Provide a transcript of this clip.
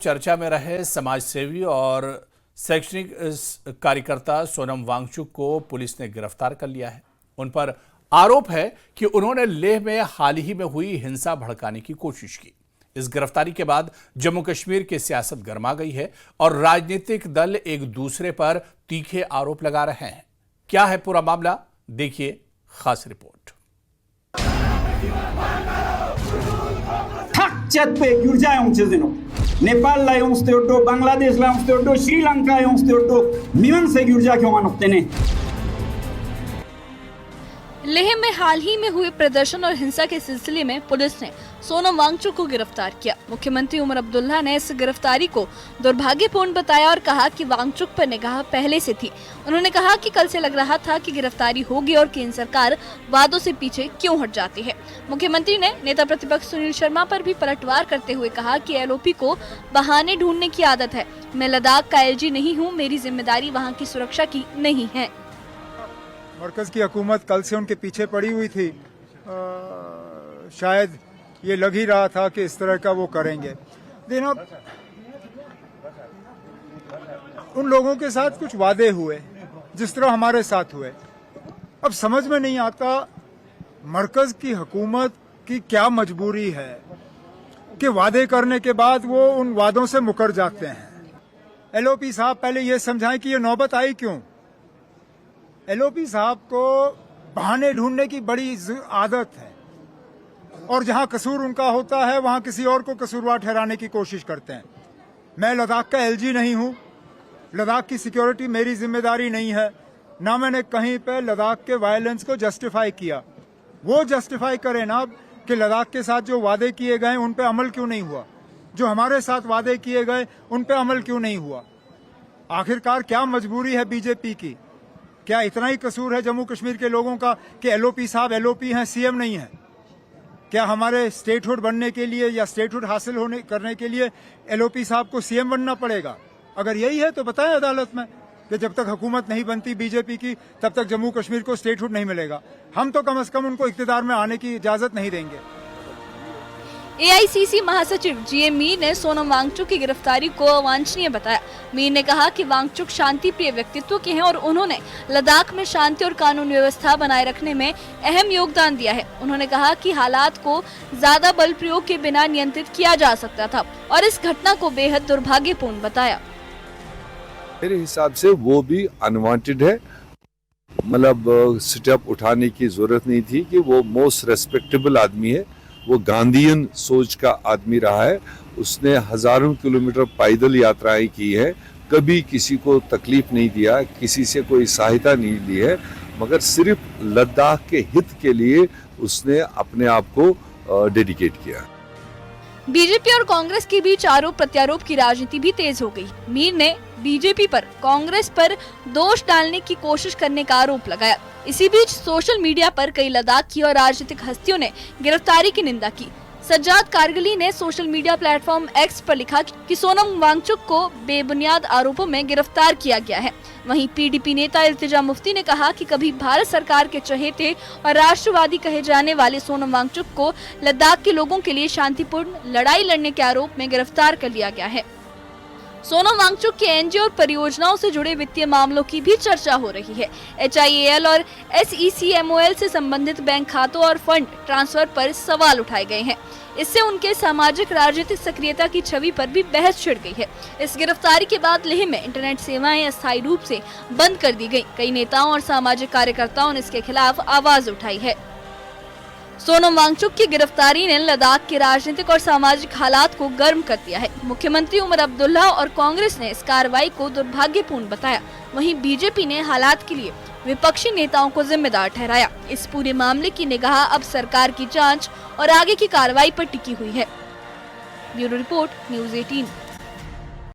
चर्चा में रहे समाजसेवी और शैक्षणिक कार्यकर्ता सोनम वांगचुक को पुलिस ने गिरफ्तार कर लिया है। उन पर आरोप है कि उन्होंने लेह में हाल ही में हुई हिंसा भड़काने की कोशिश की। इस गिरफ्तारी के बाद जम्मू कश्मीर की सियासत गर्मा गई है और राजनीतिक दल एक दूसरे पर तीखे आरोप लगा रहे हैं। क्या है पूरा मामला, देखिए खास रिपोर्ट। नेपाल ला यौस्ते ओटो बांग्लादेश ला यौस्ते ओटो श्रीलंका यौस्ते ओटो मिवन से गिरजा क्यों मानते ने। लेह में हाल ही में हुए प्रदर्शन और हिंसा के सिलसिले में पुलिस ने सोनम वांगचुक को गिरफ्तार किया। मुख्यमंत्री उमर अब्दुल्ला ने इस गिरफ्तारी को दुर्भाग्यपूर्ण बताया और कहा कि वांगचुक पर निगाह पहले से थी। उन्होंने कहा कि कल से लग रहा था कि गिरफ्तारी होगी और केंद्र सरकार वादों से पीछे क्यों हट जाती है। मुख्यमंत्री ने नेता प्रतिपक्ष सुनील शर्मा पर भी पलटवार करते हुए कहा कि एलओपी को बहाने ढूंढने की आदत है। मैं लद्दाख का एलजी नहीं हूँ, मेरी जिम्मेदारी वहाँ की सुरक्षा की नहीं है। मरकज की हुकूमत कल से उनके पीछे पड़ी हुई थी। शायद ये लग ही रहा था कि इस तरह का वो करेंगे। लेकिन अब उन लोगों के साथ कुछ वादे हुए जिस तरह हमारे साथ हुए। अब समझ में नहीं आता मरकज की हुकूमत की क्या मजबूरी है कि वादे करने के बाद वो उन वादों से मुकर जाते हैं। एलओपी साहब पहले ये समझाएं कि ये नौबत आई क्यों। एलओपी साहब को बहाने ढूंढने की बड़ी आदत है और जहां कसूर उनका होता है वहां किसी और को कसूरवार ठहराने की कोशिश करते हैं। मैं लद्दाख का एलजी नहीं हूं, लद्दाख की सिक्योरिटी मेरी जिम्मेदारी नहीं है। ना मैंने कहीं पे लद्दाख के वायलेंस को जस्टिफाई किया। वो जस्टिफाई करें ना कि लद्दाख के साथ जो वादे किए गए उन पे अमल क्यों नहीं हुआ, जो हमारे साथ वादे किए गए उन पे अमल क्यों नहीं हुआ। आखिरकार क्या मजबूरी है बीजेपी की? क्या इतना ही कसूर है जम्मू कश्मीर के लोगों का कि एलओपी साहब एलओपी हैं, सीएम नहीं है? क्या हमारे स्टेटहुड बनने के लिए या स्टेटहुड हासिल करने के लिए एलओपी साहब को सीएम बनना पड़ेगा? अगर यही है तो बताएं अदालत में कि जब तक हुकूमत नहीं बनती बीजेपी की तब तक जम्मू कश्मीर को स्टेटहुड नहीं मिलेगा। हम तो कम से कम उनको इख्तियार में आने की इजाजत नहीं देंगे। एआईसीसी महासचिव जीए मीर ने सोनम वांगचुक की गिरफ्तारी को अवांछनीय बताया। मीर ने कहा कि वांगचुक शांति प्रिय व्यक्तित्व के हैं और उन्होंने लद्दाख में शांति और कानून व्यवस्था बनाए रखने में अहम योगदान दिया है। उन्होंने कहा कि हालात को ज्यादा बल प्रयोग के बिना नियंत्रित किया जा सकता था और इस घटना को बेहद दुर्भाग्यपूर्ण बताया। मेरे हिसाब से वो भी अनवांटेड है। मतलब स्टेप उठाने की जरूरत नहीं थी कि वो मोस्ट रेस्पेक्टेबल आदमी है, वो गांधीयन सोच का आदमी रहा है। उसने हजारों किलोमीटर पैदल यात्राएं की है, कभी किसी को तकलीफ नहीं दिया, किसी से कोई सहायता नहीं ली है, मगर सिर्फ लद्दाख के हित के लिए उसने अपने आप को डेडिकेट किया। बीजेपी और कांग्रेस के बीच आरोप प्रत्यारोप की राजनीति भी तेज हो गई। मीर ने बीजेपी पर कांग्रेस पर दोष डालने की कोशिश करने का आरोप लगाया। इसी बीच सोशल मीडिया पर कई लद्दाखी और राजनीतिक हस्तियों ने गिरफ्तारी की निंदा की। सज्जाद कारगिली ने सोशल मीडिया प्लेटफॉर्म एक्स पर लिखा कि सोनम वांगचुक को बेबुनियाद आरोपों में गिरफ्तार किया गया है। वहीं पीडीपी नेता इल्तिजा मुफ्ती ने कहा कि कभी भारत सरकार के चहेते और राष्ट्रवादी कहे जाने वाले सोनम वांगचुक को लद्दाख के लोगों के लिए शांतिपूर्ण लड़ाई लड़ने के आरोप में गिरफ्तार कर लिया गया है। सोनम वांगचुक के एनजीओ और परियोजनाओं से जुड़े वित्तीय मामलों की भी चर्चा हो रही है। HIAL और SECMOL से संबंधित बैंक खातों और फंड ट्रांसफर पर सवाल उठाए गए हैं। इससे उनके सामाजिक राजनीतिक सक्रियता की छवि पर भी बहस छिड़ गई है। इस गिरफ्तारी के बाद लेह में इंटरनेट सेवाएं अस्थायी रूप से बंद कर दी गई। कई नेताओं और सामाजिक कार्यकर्ताओं ने इसके खिलाफ आवाज उठाई है। सोनम वांगचुक की गिरफ्तारी ने लद्दाख के राजनीतिक और सामाजिक हालात को गर्म कर दिया है। मुख्यमंत्री उमर अब्दुल्ला और कांग्रेस ने इस कार्रवाई को दुर्भाग्यपूर्ण बताया। वहीं बीजेपी ने हालात के लिए विपक्षी नेताओं को जिम्मेदार ठहराया। इस पूरे मामले की निगाह अब सरकार की जांच और आगे की कार्रवाई पर टिकी हुई है। Bureau report, news 18।